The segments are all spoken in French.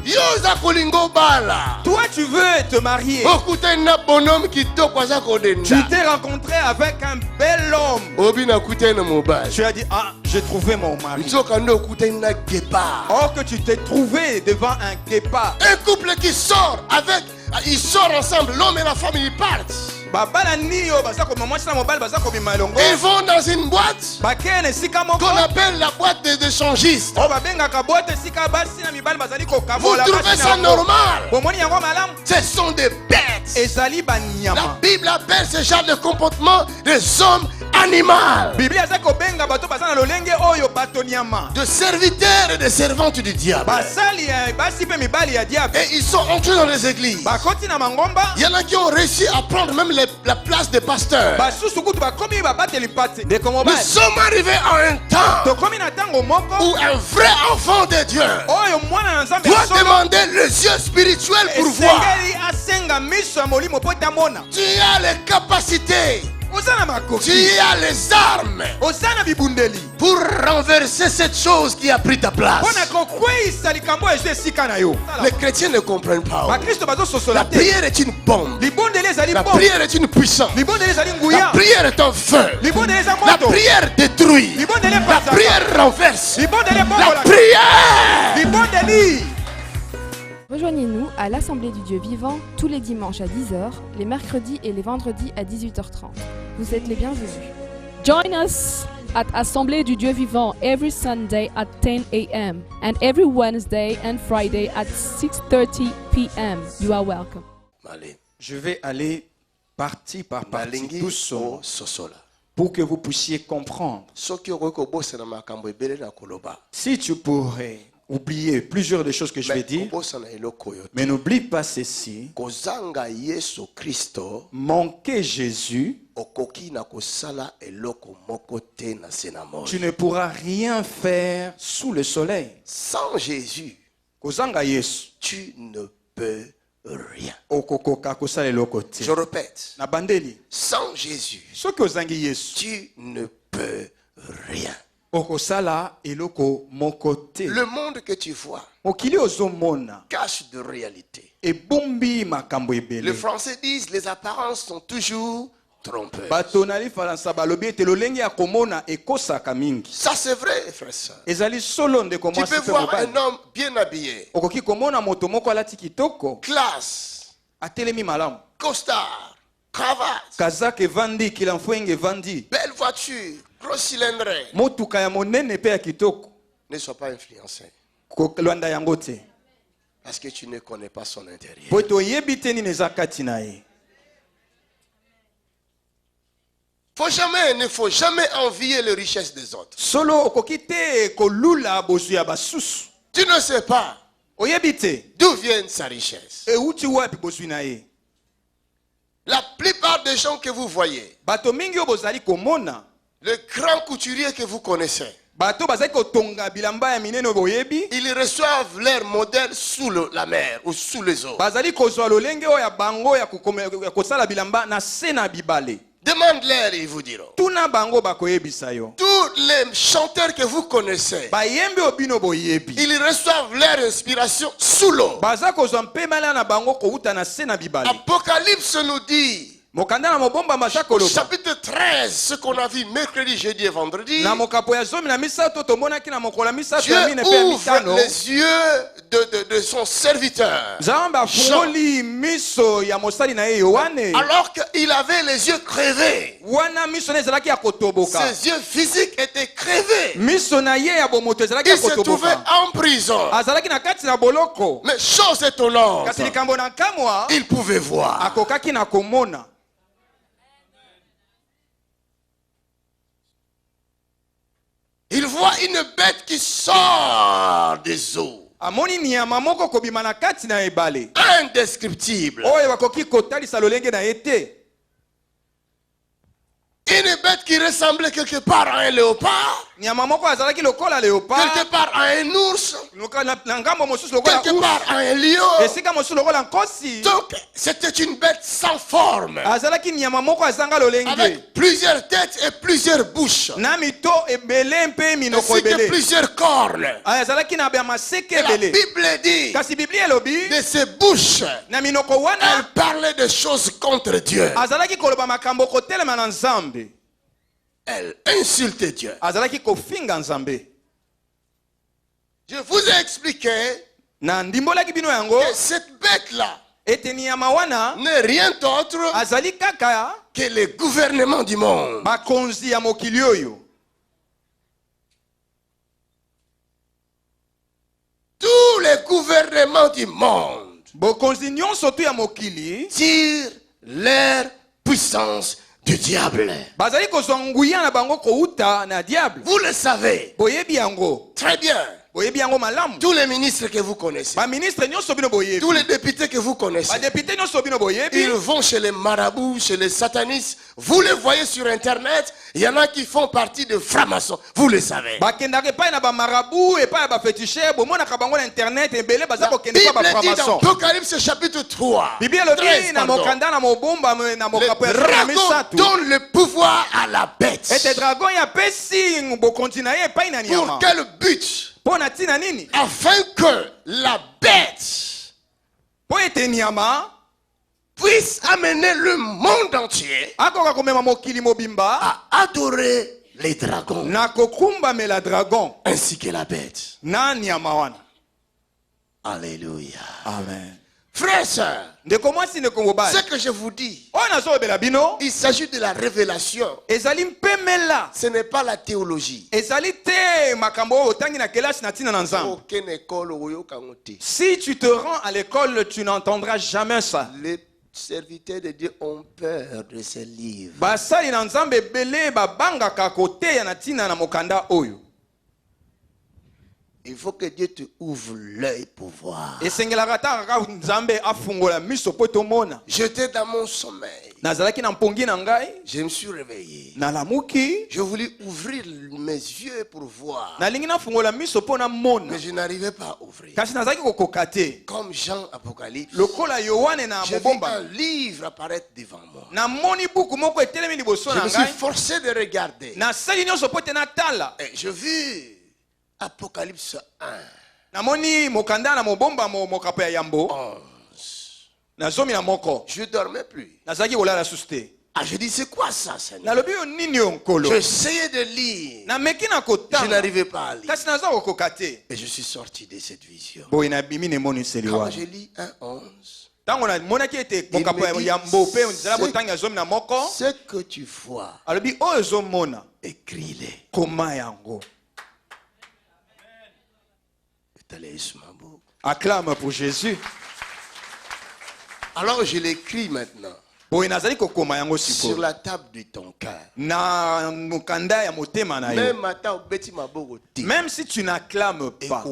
Yoza kolingo bala. Toi, tu veux te marier. Okuta na bonhomme kitoko aza kodenda. Tu t'es rencontré avec un bel homme. Obina kuta na mobile. Tu as dit, ah, j'ai trouvé mon mari. Nzoka ndo okuta na guépard. Or que tu t'es trouvé devant un guépard. Un couple qui sort avec, ils sortent ensemble, l'homme et la femme, ils partent. Ils vont dans une boîte qu'on appelle la boîte des échangistes. Vous trouvez ça normal? Ce sont des bêtes. La Bible appelle ce genre de comportement des hommes animaux, de serviteurs et de servantes du diable. Et ils sont entrés dans les églises. Il y en a qui ont réussi à prendre même la place des pasteurs. Nous sommes arrivés à un temps où un vrai enfant de Dieu doit demander les yeux spirituels pour voir. Tu as les capacités, tu as les armes pour renverser cette chose qui a pris ta place. Les chrétiens ne comprennent pas. La prière est une bombe. La prière est une puissance. La prière est un feu. La prière détruit. La prière renverse. La prière. Rejoignez-nous à l'Assemblée du Dieu vivant tous les dimanches à 10h, les mercredis et les vendredis à 18h30. Vous êtes les bienvenus. Join us at Assemblée du Dieu vivant every Sunday at 10 a.m. and every Wednesday and Friday at 6:30 p.m. You are welcome. Je vais aller partie par partie doucement pour que vous puissiez comprendre. Si tu pourrais oublier plusieurs des choses que je vais dire, mais n'oublie pas ceci: manquer Jésus, tu ne pourras rien faire sous le soleil. Sans Jésus, tu ne peux rien. Je répète, sans Jésus, tu ne peux rien. Le monde que tu vois cache de réalité. Les Français disent les apparences sont toujours trompeuses. Ça c'est vrai, frère. Tu peux voir un homme bien habillé, classe, costard, cravate, belle voiture, gros cylindre. Ne sois pas influencé, parce que tu ne connais pas son intérieur. Ne faut jamais envier les richesses des autres. Tu ne sais pas d'où vient sa richesse. La plupart des gens que vous voyez, le grand couturier que vous connaissez, ils reçoivent leur modèle sous la mer ou sous les eaux. Demande-leur, ils vous diront. Tous les chanteurs que vous connaissez, ils reçoivent leur inspiration sous l'eau. Apocalypse nous dit, au chapitre 13, ce qu'on a vu mercredi, jeudi et vendredi, Dieu ouvre les yeux de son serviteur Jean, alors qu'il avait les yeux crevés. Ses yeux physiques étaient crevés. Il se trouvait en prison. Mais chose étonnante, il pouvait voir. Il voit une bête qui sort des eaux. Indescriptible. Une bête qui ressemblait quelque part à un léopard. quelque part à un ours, quelque part à un lion. Donc c'était une bête sans forme, avec plusieurs têtes et plusieurs bouches, ainsi que plusieurs cornes. Et la Bible dit, de ses bouches, elle parlait de choses contre Dieu. Elle insultait Dieu. Je vous ai expliqué que cette bête-là n'est rien d'autre que le gouvernement du monde. Tous les gouvernements du monde tirent leur puissance du diable. Vous le savez très bien. Tous les ministres que vous connaissez, tous les députés que vous connaissez, ils vont chez les marabouts, chez les satanistes. Vous les voyez sur internet. Il y en a qui font partie de francs-maçons. Vous le savez. La Bible dit dans Apocalypse chapitre 3, 13, le dragon donne le pouvoir à la bête. Pour quel but? Afin que la bête puisse amener le monde entier à adorer les dragons ainsi que la bête. Alléluia. Amen. Frères et sœurs, ce que je vous dis, il s'agit de la révélation. Ce n'est pas la théologie. Si tu te rends à l'école, tu n'entendras jamais ça. Les serviteurs de Dieu ont peur de ces livres. Il faut que Dieu te ouvre l'œil pour voir. J'étais dans mon sommeil. Je me suis réveillé. Je voulais ouvrir mes yeux pour voir. Mais je n'arrivais pas à ouvrir. Comme Jean Apocalypse, j'ai vu un livre apparaître devant moi. Je me suis forcé de regarder. Et je vis Apocalypse 1. 11. Je ne dormais plus. Ah, je dis, c'est quoi ça, Seigneur? J'essayais de lire. Je n'arrivais pas à lire. Et je suis sorti de cette vision. Quand je lis 1:11, ce que tu vois, écris-les. Acclame pour Jésus. Alors je l'écris maintenant sur la table de ton cœur. Même si tu n'acclames pas,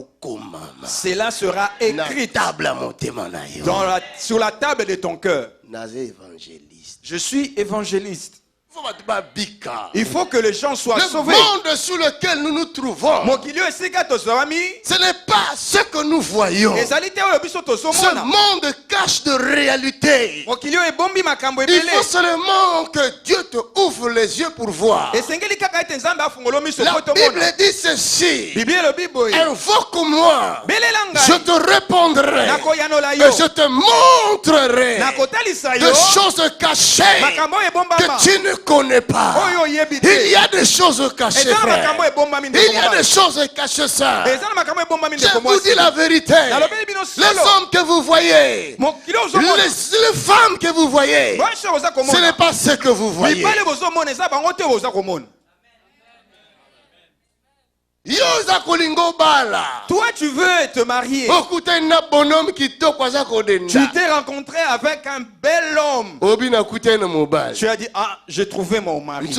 cela sera écrit sur la table de ton cœur. Je suis évangéliste. Il faut que les gens soient sauvés. Le monde sous lequel nous nous trouvons, ce n'est pas ce que nous voyons. Ce monde cache de réalité. Il faut seulement que Dieu te ouvre les yeux pour voir. La Bible dit ceci: invoque-moi, je te répondrai, et je te montrerai des choses cachées que tu ne connais pas. Il y a des choses cachées, frère. Il y a des choses cachées, sœur. Je vous dis la vérité. Les hommes que vous voyez, les femmes que vous voyez, ce n'est pas ce que vous voyez. Toi, tu veux te marier. Tu t'es rencontré avec un bel homme. Tu as dit, ah, j'ai trouvé mon mari.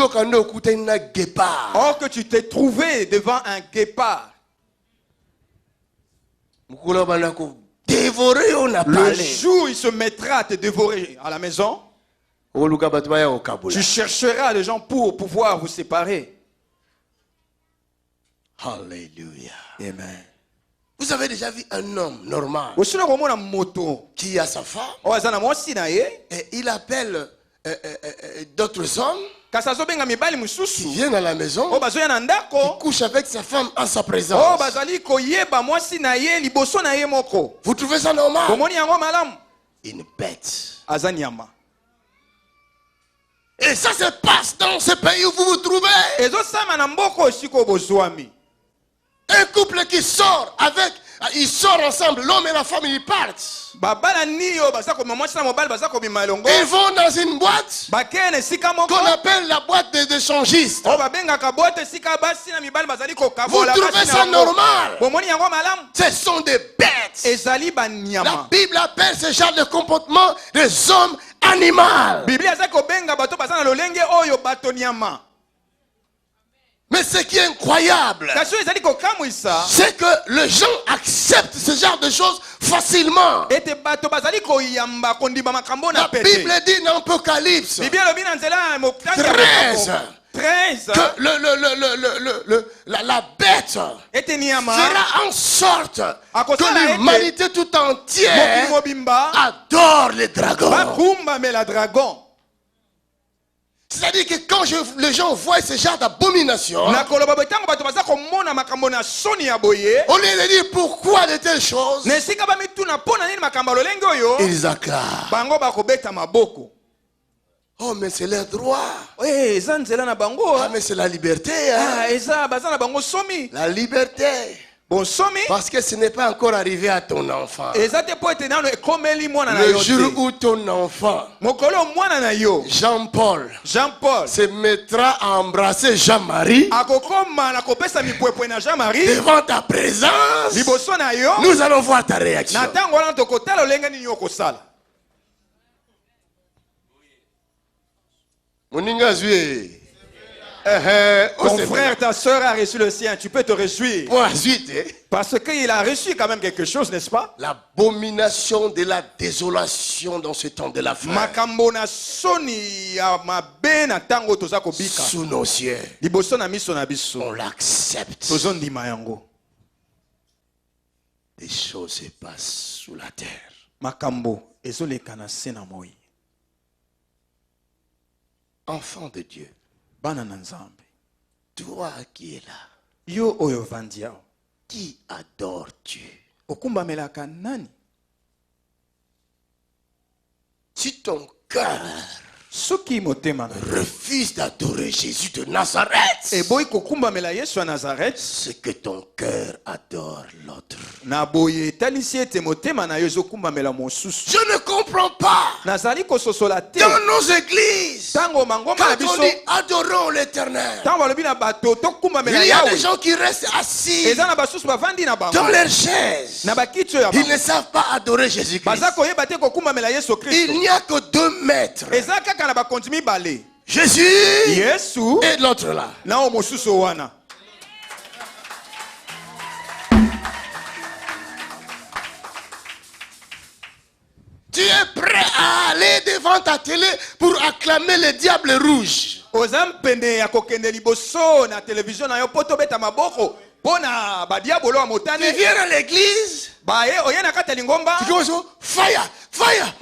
Or que tu t'es trouvé devant un guépard. Le jour où il se mettra à te dévorer à la maison, tu chercheras les gens pour pouvoir vous séparer. Alléluia. Amen. Vous avez déjà vu un homme normal qui a sa femme et il appelle d'autres hommes qui viennent à la maison, qui couchent avec sa femme en sa présence. Vous trouvez ça normal? Une bête. Et ça se passe dans ce pays où vous vous trouvez. Un couple qui sort avec, ils sortent ensemble, l'homme et la femme, ils partent. Ils vont dans une boîte qu'on appelle la boîte des échangistes. Vous trouvez ça normal? Ce sont des bêtes. La Bible appelle ce genre de comportement des hommes animaux. Mais ce qui est incroyable, c'est que les gens acceptent ce genre de choses facilement. La Bible dit dans Apocalypse 13 que la bête fera en sorte que l'humanité tout entière adore les dragons. C'est-à-dire que quand les gens voient ce genre d'abomination, au lieu de dire pourquoi de telles choses, ils acclament. Oh, mais c'est leur droit. Ah, mais c'est la liberté. Hein? La liberté. Parce que ce n'est pas encore arrivé à ton enfant. Le jour où ton enfant, Jean-Paul, se mettra à embrasser Jean-Marie devant ta présence, nous allons voir ta réaction. Ton frère, ta soeur a reçu le sien, tu peux te réjouir. Parce qu'il a reçu quand même quelque chose, n'est-ce pas? L'abomination de la désolation dans ce temps de la fin. Sous nos yeux, on l'accepte. Des choses se passent sous la terre. Enfant de Dieu, toi qui es là, qui adores-tu? Si ton cœur refuse d'adorer Jésus de Nazareth, c'est que ton cœur adore l'autre. Je ne comprends pas. Dans nos églises, quand on dit adorons l'Éternel, il y a des gens qui restent assis dans leurs chaises. Ils ne savent pas adorer Jésus-Christ. Il n'y a que 2 maîtres. Jésus et l'autre là. Tu es prêt à aller devant ta télé pour acclamer le diable rouge. Tu viens à l'église, tu commences fire, fire, fire,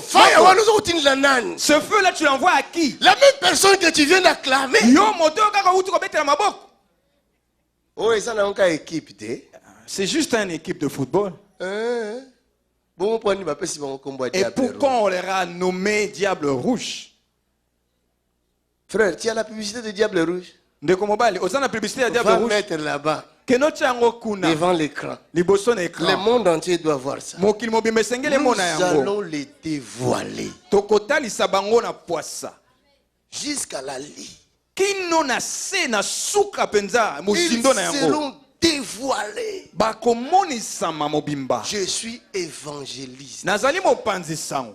fire. Ce feu là tu l'envoies à qui? La même personne que tu viens d'acclamer. Oh, c'est juste une équipe de football. Et pourquoi on les a nommés Diable Rouge? Frère, tu as la publicité de Diable Rouge? La publicité de Diable Rouge. Mettre là-bas. Devant l'écran. Le monde entier doit voir ça. Nous allons les dévoiler. Jusqu'à la lit. Ils seront dévoilés. Je suis évangéliste.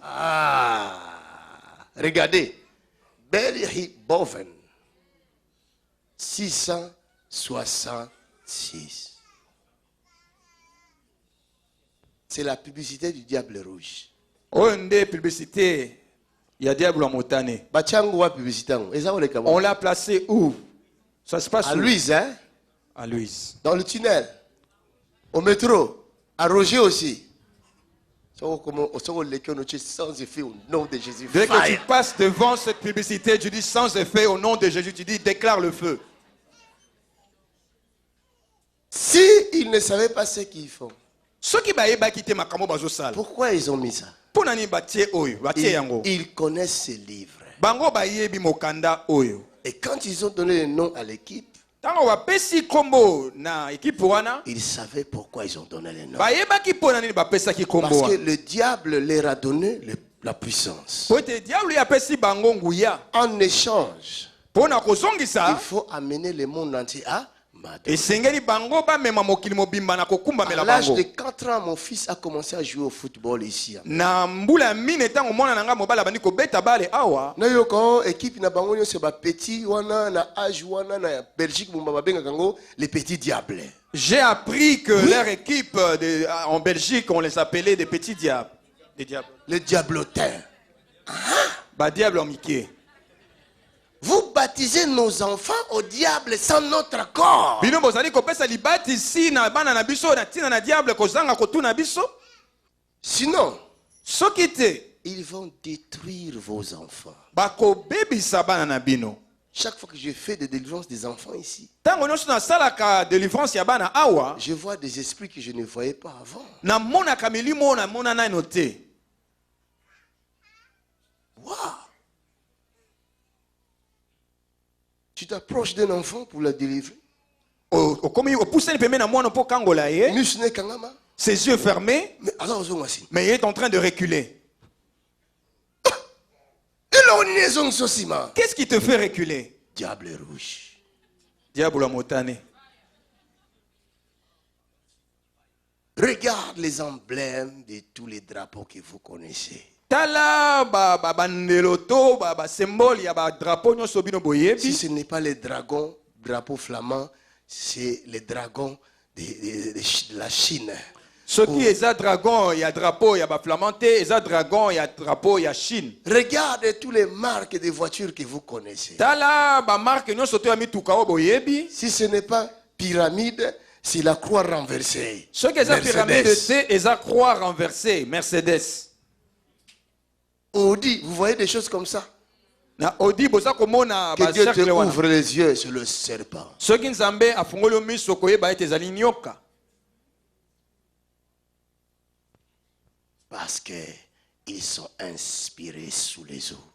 Ah, regardez. Belly Boven 666. C'est la publicité du Diable Rouge. Publicité. Il y a Diable Motane. On l'a placé où? Ça se passe à Louise, hein? À Louise. Dans le tunnel. Au métro. À Roger aussi. Sans effet au nom de Jésus. Dès que tu passes devant cette publicité, tu dis sans effet au nom de Jésus. Tu dis déclare le feu. Si ils ne savaient pas ce qu'ils font, pourquoi ils ont mis ça? Ils connaissent ces livres. Et quand ils ont donné le nom à l'équipe, ils savaient pourquoi ils ont donné le nom. Parce que le diable leur a donné la puissance. En échange, il faut amener le monde entier à m'adorer. À l'âge de 4 ans, mon fils a commencé à jouer au football ici. Équipe na bango c'est petit wana na âge wana na Belgique les petits diables. J'ai appris que leur équipe en Belgique on les appelait des petits diables. Des diables. Les diablotins. Bah diable en Mickey. Vous baptisez nos enfants au diable sans notre accord. Sinon, ils vont détruire vos enfants. Chaque fois que je fais des délivrances des enfants ici, je vois des esprits que je ne voyais pas avant. Wow. Tu t'approches d'un enfant pour la délivrer. Ses yeux fermés, mais il est en train de reculer. Qu'est-ce qui te fait reculer? Diable rouge. Diable motane. Regarde les emblèmes de tous les drapeaux que vous connaissez. Si ce n'est pas les dragons, drapeau flamand, c'est les dragons de la Chine. Ce qui est un dragon, il y a drapeau, il y a flamanté, il y a dragon, il y a drapeau, il y a Chine. Regardez toutes les marques de voitures que vous connaissez. Si ce n'est pas pyramide, c'est la croix renversée. Ce qui est la pyramide, c'est la croix renversée, Mercedes. Audi, vous voyez des choses comme ça? Que Dieu te ouvre les yeux, c'est le serpent. Parce qu'ils sont inspirés sous les eaux.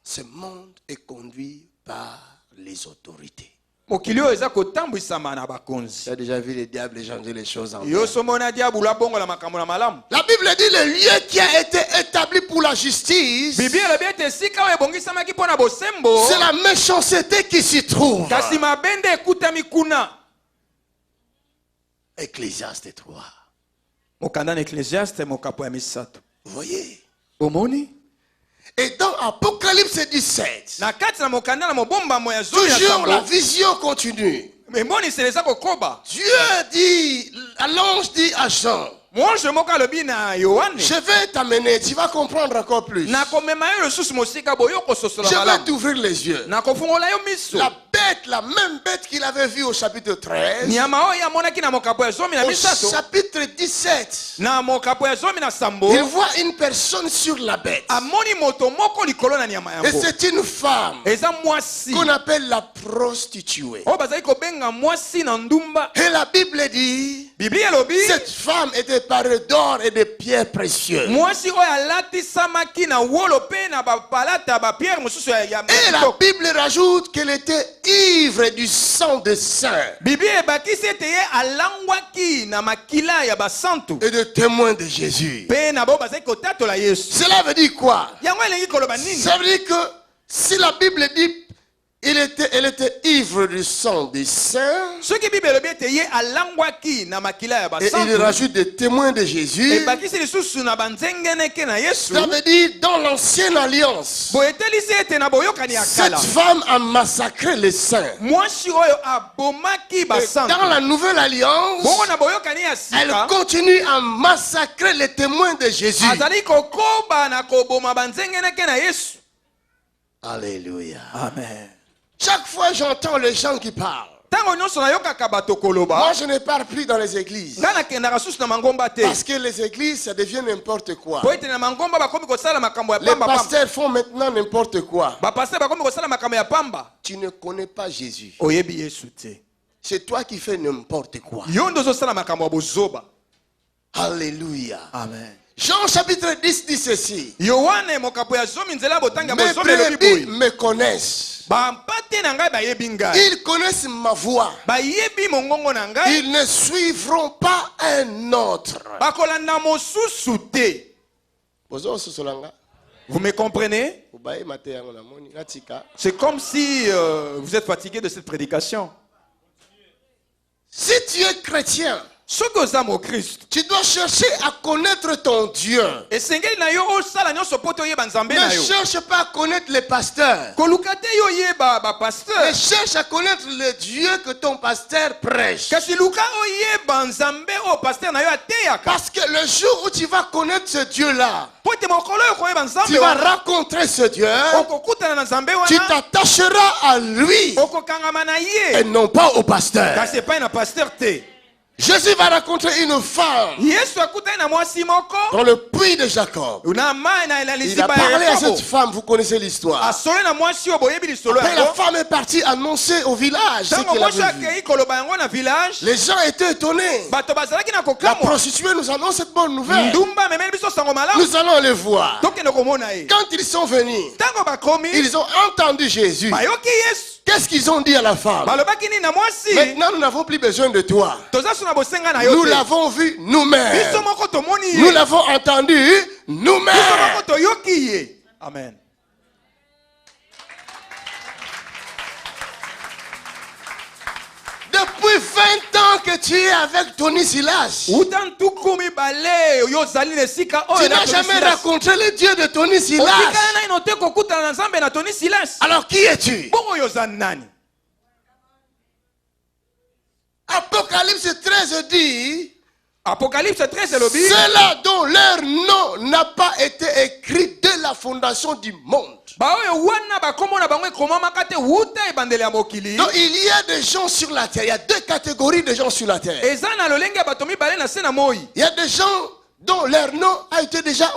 Ce monde est conduit par les autorités. Tu as déjà vu les diables changer les choses en bien. La Bible dit le lieu qui a été établi pour la justice, c'est la méchanceté qui s'y trouve. Ecclésiaste 3. Vous voyez? Et dans Apocalypse 17, toujours la vision continue. Dieu dit, l'ange dit à Jean, je vais t'amener, tu vas comprendre encore plus. Je vais t'ouvrir les yeux. La bête, la même bête qu'il avait vue au chapitre 13, au chapitre 17, il voit une personne sur la bête. Et c'est une femme qu'on appelle la prostituée. Et la Bible dit, cette femme était parée d'or et de pierres précieuses. Et la Bible rajoute qu'elle était ivre du sang des saints et de témoins de Jésus. Cela veut dire quoi? Ça veut dire que si la Bible dit elle était ivre du sang des saints, et il rajoute des témoins de Jésus. Ça veut dire dans l'ancienne alliance, cette femme a massacré les saints. Et dans la nouvelle alliance, elle continue à massacrer les témoins de Jésus. Alléluia. Amen. Chaque fois j'entends les gens qui parlent. Moi je ne parle plus dans les églises. Parce que les églises ça devient n'importe quoi. Les pasteurs font maintenant n'importe quoi. Tu ne connais pas Jésus. C'est toi qui fais n'importe quoi. Alléluia. Amen. Jean chapitre 10 dit ceci. Mes brebis me connaissent. Ils connaissent ma voix. Ils ne suivront pas un autre. Vous me comprenez? C'est comme si vous êtes fatigué de cette prédication. Si tu es chrétien, tu dois chercher à connaître ton Dieu. Ne cherche pas à connaître les pasteurs. Mais cherche à connaître le Dieu que ton pasteur prêche. Parce que le jour où tu vas connaître ce Dieu-là, tu vas rencontrer ce Dieu, tu t'attacheras à lui et non pas au pasteur. Jésus va rencontrer une femme dans le puits de Jacob. Il a parlé à cette femme, vous connaissez l'histoire. Après, la femme est partie annoncer au village ce qu'elle avait vu. Les gens étaient étonnés. La prostituée nous annonce cette bonne nouvelle. Nous allons aller voir. Quand ils sont venus, ils ont entendu Jésus. Qu'est-ce qu'ils ont dit à la femme? Maintenant, nous n'avons plus besoin de toi. Nous l'avons vu nous-mêmes. Nous l'avons entendu nous-mêmes. Amen. Depuis 20 ans que tu es avec Tony Silas, tu n'as jamais rencontré le Dieu de Tony Silas. Alors qui es-tu? Apocalypse 13 dit, ceux-là dont leur nom n'a pas été écrit dès la fondation du monde. Donc il y a des gens sur la terre. Il y a deux catégories de gens sur la terre. Il y a des gens dont leur nom ont été déjà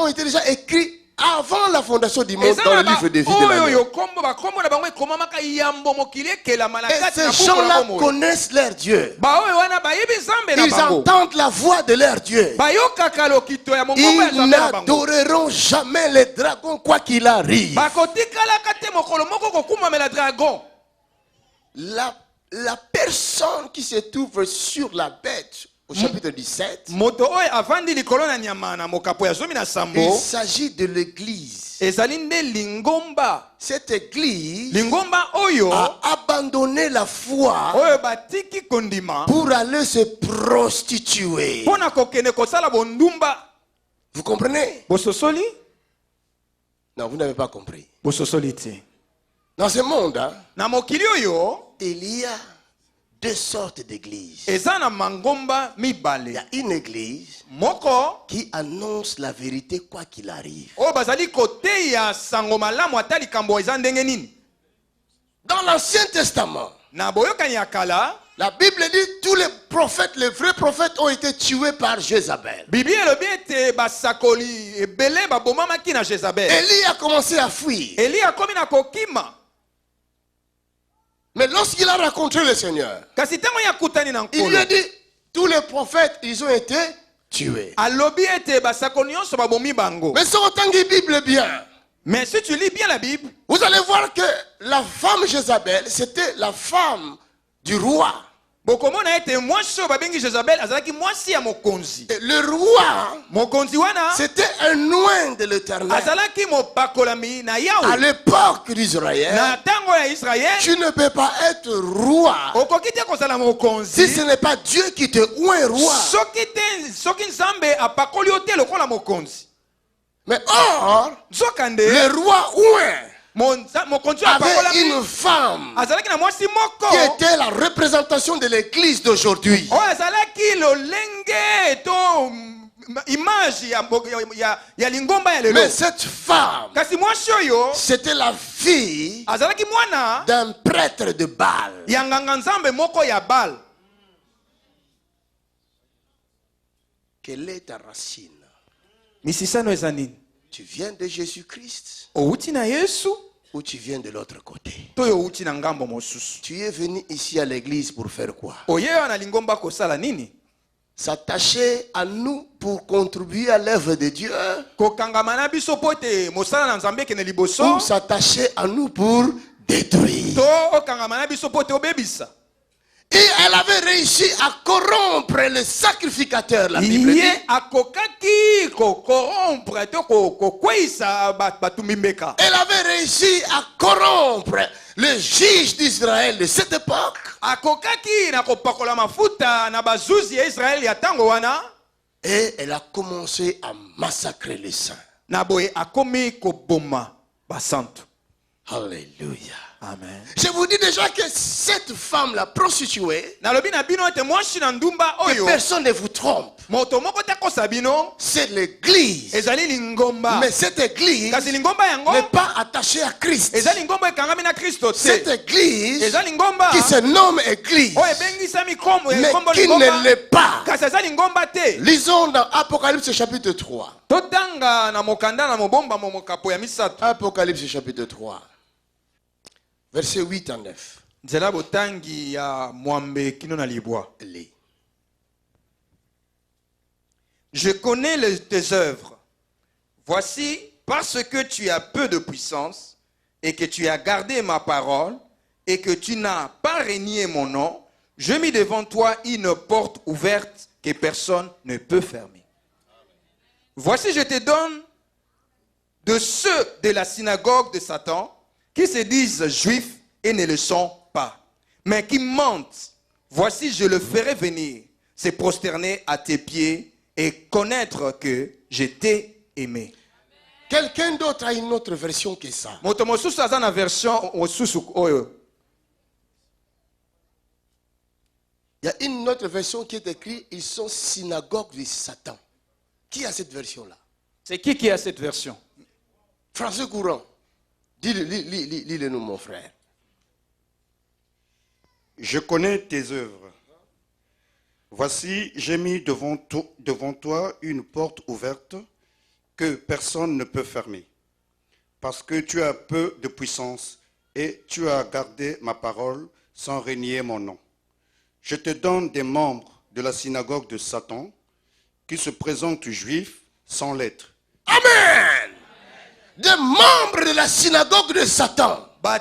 écrits avant la fondation du monde dans le livre de vie de l'année. Et ces gens-là connaissent leur Dieu. Ils entendent la voix de leur Dieu. Ils n'adoreront jamais les dragons quoi qu'il arrive. La personne qui se trouve sur la bête au chapitre 17, il s'agit de l'église. Cette église a abandonné la foi pour aller se prostituer. Vous comprenez? Non, vous n'avez pas compris. Dans ce monde, il y a deux sortes d'églises. Il y a une église qui annonce la vérité quoi qu'il arrive. Dans l'Ancien Testament, la Bible dit tous les prophètes, les vrais prophètes ont été tués par Jézabel. Élie a commencé à fuir. Mais lorsqu'il a rencontré le Seigneur, il lui a dit, tous les prophètes, ils ont été tués. Mais si tu lis bien la Bible, vous allez voir que la femme Jézabel, c'était la femme du roi. Et le roi, c'était un oint de l'Éternel. À l'époque d'Israël, tu ne peux pas être roi si ce n'est pas Dieu qui te oint roi. Mais or, le roi oint avait une femme qui était la représentation de l'église d'aujourd'hui. Mais cette femme, c'était la fille d'un prêtre de Baal. Quelle est ta racine? Tu viens de Jésus-Christ ou tu viens de l'autre côté? Tu es venu ici à l'église pour faire quoi? S'attacher à nous pour contribuer à l'œuvre de Dieu, ou s'attacher à nous pour détruire? Et elle avait réussi à corrompre le sacrificateur, la Bible dit. Elle avait réussi à corrompre le juge d'Israël de cette époque. Et elle a commencé à massacrer les saints. Alléluia. Amen. Je vous dis déjà que cette femme, la prostituée, que personne ne vous trompe. C'est l'église. Mais cette église n'est pas attachée à Christ. Cette église qui se nomme église, mais qui ne l'est pas. Lisons dans Apocalypse chapitre 3. Apocalypse chapitre 3. Versets 8 à 9. Je connais tes œuvres. Voici, parce que tu as peu de puissance et que tu as gardé ma parole et que tu n'as pas renié mon nom, je mis devant toi une porte ouverte que personne ne peut fermer. Voici, je te donne de ceux de la synagogue de Satan qui se disent juifs et ne le sont pas, mais qui mentent. Voici, je le ferai venir, se prosterner à tes pieds et connaître que je t'ai aimé. Quelqu'un d'autre a une autre version que ça. Il y a une autre version qui est écrite, ils sont synagogue de Satan. Qui a cette version-là? C'est qui a cette version? Français courant. Dis-le-nous, mon frère. Je connais tes œuvres. Voici, j'ai mis devant toi une porte ouverte que personne ne peut fermer. Parce que tu as peu de puissance et tu as gardé ma parole sans renier mon nom. Je te donne des membres de la synagogue de Satan qui se présentent juifs sans l'être. Amen! Des membres de la synagogue de Satan. À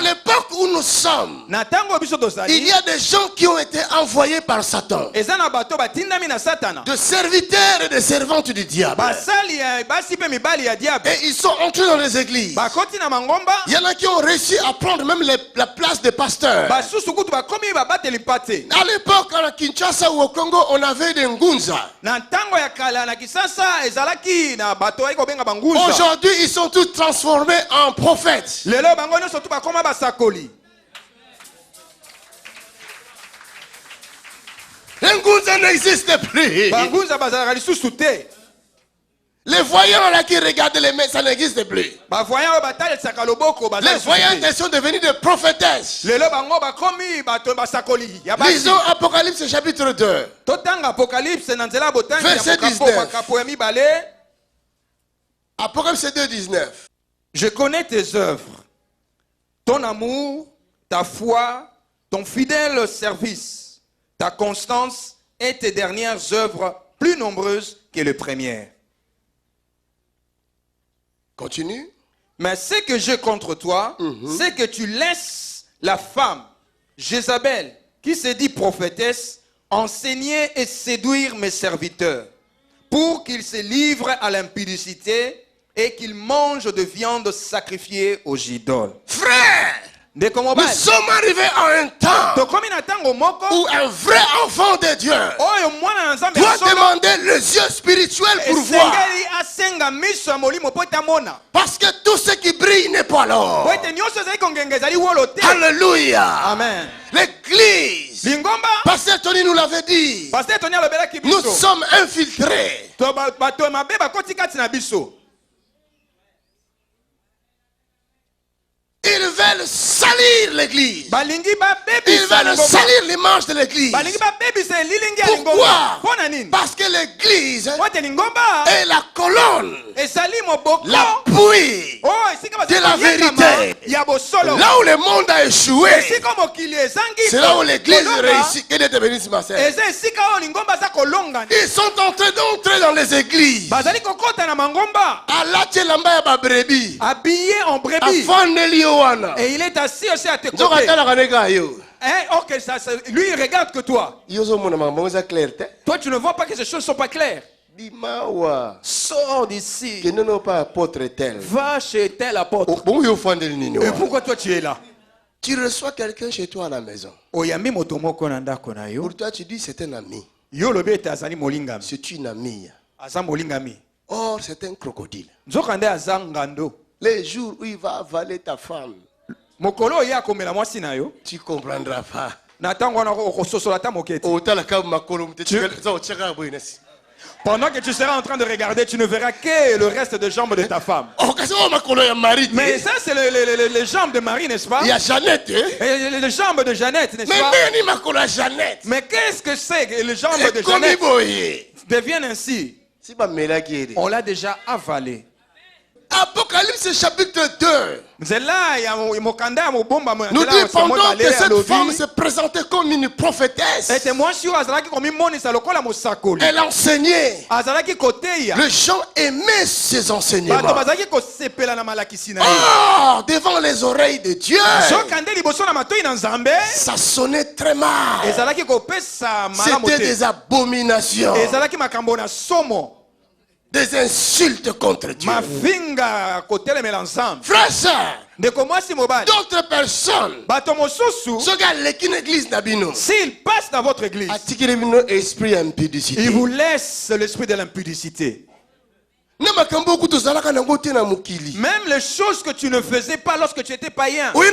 l'époque où nous sommes, il y a des gens qui ont été envoyés par Satan, de serviteurs et de servantes du diable. Et ils sont entrés dans les églises. Il y en a qui ont réussi à prendre même la place des pasteurs. À l'époque, à Kinshasa ou au Congo, on avait des ngunza. Aujourd'hui, ils sont tous transformés en prophètes. Les ngunza n'existent plus. Les voyants là qui regardent les mains, ça n'existe plus. Les voyantes sont devenus des prophétesses. Lisons Apocalypse chapitre 2. Verset 19. Apocalypse 2, 19. Je connais tes œuvres, ton amour, ta foi, ton fidèle service, ta constance et tes dernières œuvres plus nombreuses que les premières. Continue. Mais ce que j'ai contre toi, c'est que tu laisses la femme, Jézabel, qui se dit prophétesse, enseigner et séduire mes serviteurs, pour qu'ils se livrent à l'impudicité et qu'ils mangent de viande sacrifiée aux idoles. Frère, nous sommes arrivés à un temps où un vrai enfant de Dieu doit demander les yeux spirituels pour voir. Parce que tout ce qui brille n'est pas l'or. Alléluia. Amen. L'église l'église. Pasteur Tony nous l'avait dit. Nous sommes infiltrés. Ils veulent salir l'église. Ils veulent salir l'image de l'église. Pourquoi? Parce que l'église est la colonne, l'appui de la vérité. Là où le monde a échoué, c'est là où l'église réussit. Ils sont en train d'entrer dans les églises. Habillé en brebis. Et il est assis aussi à tes côtés. Ok, lui il regarde que toi. Toi tu ne vois pas que ces choses ne sont pas claires. Sors d'ici. Va chez tel apôtre. Et pourquoi toi tu es là? Tu reçois quelqu'un chez toi à la maison. Pour toi tu dis c'est un ami. C'est une amie. Or c'est un crocodile. Les jours où il va avaler ta femme, tu comprendras pas. Pendant que tu seras en train de regarder, tu ne verras que le reste des jambes de ta femme. Mais ça, c'est les jambes de Marie, n'est-ce pas? Il y a Jeannette. Et les jambes de Jeannette, n'est-ce pas? Mais qu'est-ce que c'est que les jambes de Jeannette deviennent ainsi? On l'a déjà avalé. Apocalypse chapitre 2 nous dit pendant que cette femme se présentait comme une prophétesse, elle enseignait, les gens aimaient ses enseignements. Oh, devant les oreilles de Dieu, ça sonnait très mal. C'était des abominations, des insultes contre Dieu. Frère, sœur, d'autres personnes, s'ils passent dans votre église, ils vous laissent l'esprit de l'impudicité. Même les choses que tu ne faisais pas lorsque tu étais païen. Tu es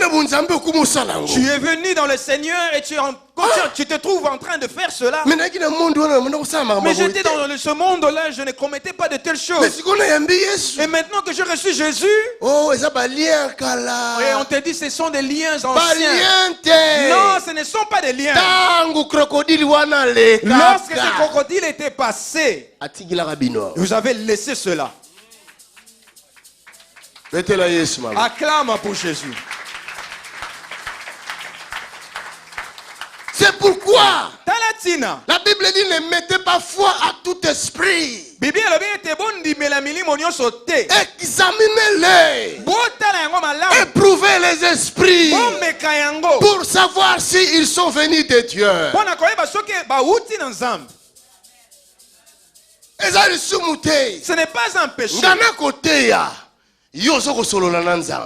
venu dans le Seigneur et tu te trouves en train de faire cela. Mais j'étais dans ce monde-là, je ne commettais pas de telles choses. Et maintenant que j'ai reçu Jésus, et on te dit ce sont des liens anciens. Non, ce ne sont pas des liens. Lorsque ce crocodile était passé, vous avez laissé cela. Acclame pour Jésus. C'est pourquoi la Bible dit ne mettez pas foi à tout esprit. Examinez-les. Éprouvez les esprits pour savoir s'ils sont venus de Dieu. Ce n'est pas un péché.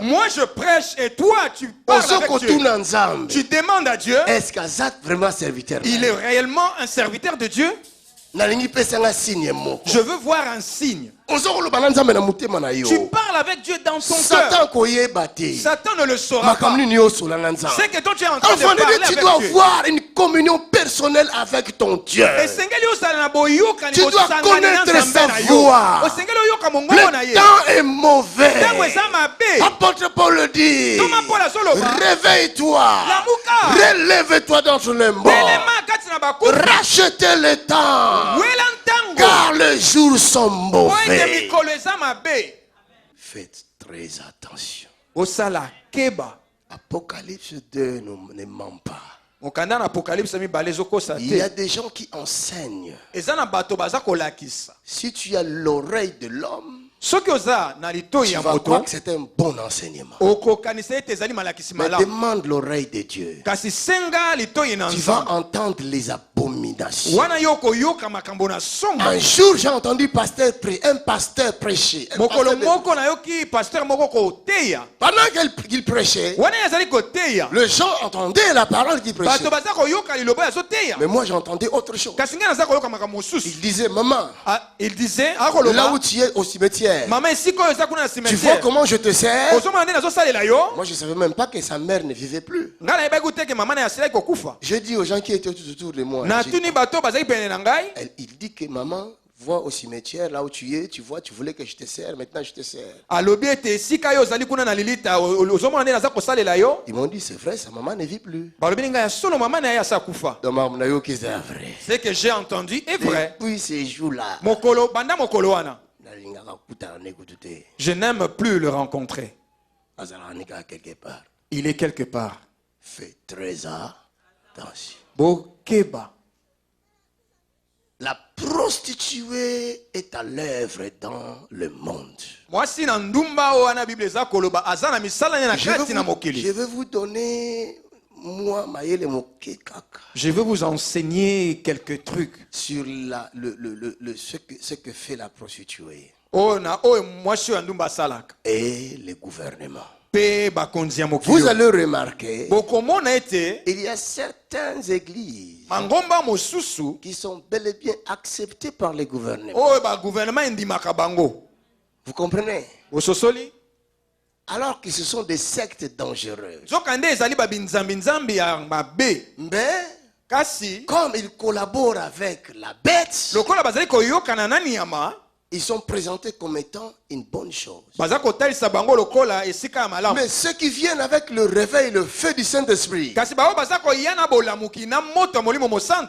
Moi je prêche et toi tu parles avec Dieu. Tu demandes à Dieu, est-ce qu'Azat vraiment serviteur? Il est réellement un serviteur de Dieu? Je veux voir un signe. Tu parles avec Dieu dans ton cœur. Satan ne le saura pas. C'est que toi tu es en train de parler avec Dieu. Tu dois avoir une communion personnelle avec ton Dieu. Tu dois connaître sa voix. Le temps est mauvais. Apôtre Paul le dit. Réveille-toi. Relève-toi d'entre les morts. Rachetez le temps. Car les jours sont mauvais. Faites très attention. Apocalypse 2 ne ment pas. Il y a des gens qui enseignent. Si tu as l'oreille de l'homme, tu vas croire que c'est un bon enseignement. Mais demande l'oreille de Dieu. Tu vas entendre les abominations. d'abomination. Un jour, j'ai entendu un pasteur prêcher. Pendant qu'il prêchait, les gens entendaient la parole qu'il prêchait. Mais moi, j'entendais autre chose. Il disait, maman, là où tu es au cimetière, tu vois comment je te sers? Moi, je ne savais même pas que sa mère ne vivait plus. Je dis aux gens qui étaient tout autour de moi, il dit que maman, vois au cimetière, là où tu es, tu vois, tu voulais que je te sers, maintenant je te sers. Ils m'ont dit, c'est vrai, sa maman ne vit plus. Ce que j'ai entendu est vrai. Depuis ces jours-là, je n'aime plus le rencontrer. Il est quelque part. Fais très attention. Bokeba. La prostituée est à l'œuvre dans le monde. Je vais vous donner, je vais vous enseigner quelques trucs sur ce que fait la prostituée et le gouvernement. Vous allez remarquer, il y a certaines églises qui sont bel et bien acceptées par le gouvernement. Vous comprenez? Alors que ce sont des sectes dangereuses. Mais comme ils collaborent avec la bête, ils sont présentés comme étant une bonne chose. Mais ceux qui viennent avec le réveil et le feu du Saint-Esprit,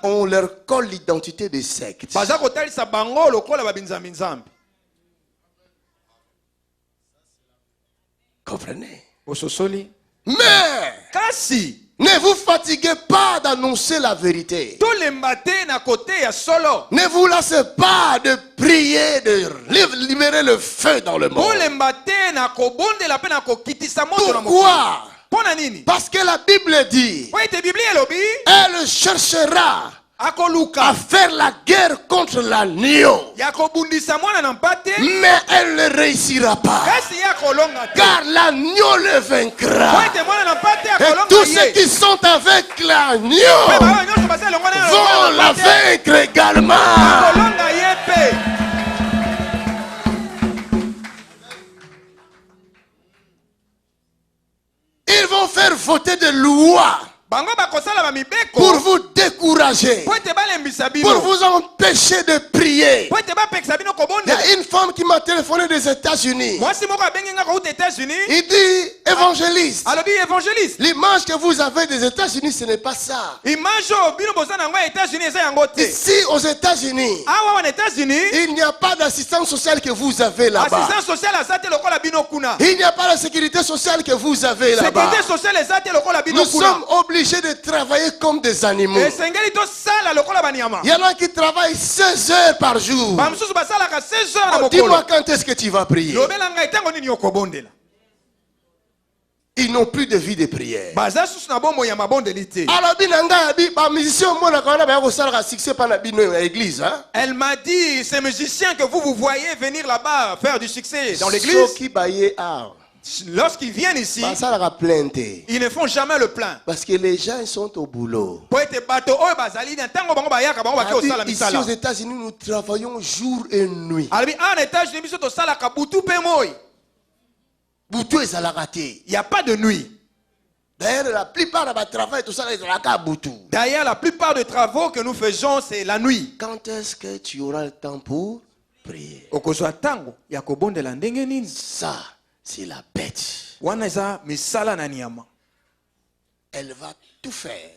on leur colle l'identité des sectes. Comprenez? Mais ne vous fatiguez pas d'annoncer la vérité. Ne vous lassez pas de prier, de libérer le feu dans le monde. Pourquoi? Parce que la Bible dit, elle cherchera à faire la guerre contre l'agneau, mais elle ne réussira pas, car l'agneau le vaincra. Et tous ceux qui sont avec l'agneau vont la vaincre également. Ils vont faire voter des lois pour vous décourager, pour vous empêcher de prier. Il y a une femme qui m'a téléphoné des États-Unis. Il dit, évangéliste, l'image que vous avez des États-Unis, ce n'est pas ça. Ici aux États-Unis, il n'y a pas d'assistance sociale que vous avez là-bas. Il n'y a pas de sécurité sociale que vous avez là-bas. Nous sommes obligés de travailler comme des animaux. Il y en a qui travaillent 16 heures par jour. Oh, dis-moi quand est-ce que tu vas prier? Ils n'ont plus de vie de prière. Elle m'a dit, ces musiciens que vous voyez venir là-bas faire du succès dans l'église, lorsqu'ils viennent ici, ils ne font jamais le plein. Parce que les gens sont au boulot. Ici aux États-Unis, nous travaillons jour et nuit. Il n'y a pas de nuit. D'ailleurs, la plupart de travail, tout ça, d'ailleurs, la plupart des travaux que nous faisons, c'est la nuit. Quand est-ce que tu auras le temps pour prier? Ça, c'est la bête. Elle va tout faire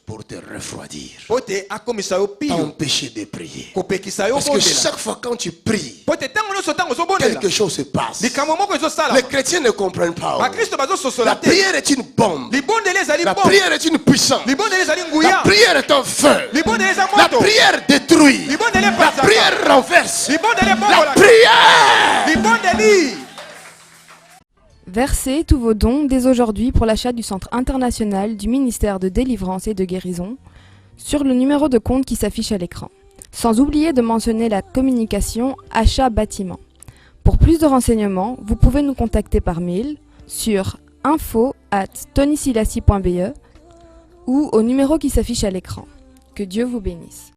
pour te refroidir, t'empêcher de prier. Parce que chaque fois quand tu pries, quelque chose se passe. Les chrétiens ne comprennent pas. La prière est une bombe. La prière est une puissance. La prière est un feu. La prière détruit. La prière renverse. La prière. Versez tous vos dons dès aujourd'hui pour l'achat du Centre international du ministère de délivrance et de guérison, sur le numéro de compte qui s'affiche à l'écran. Sans oublier de mentionner la communication achat-bâtiment. Pour plus de renseignements, vous pouvez nous contacter par mail sur info@tonysilassi.be ou au numéro qui s'affiche à l'écran. Que Dieu vous bénisse.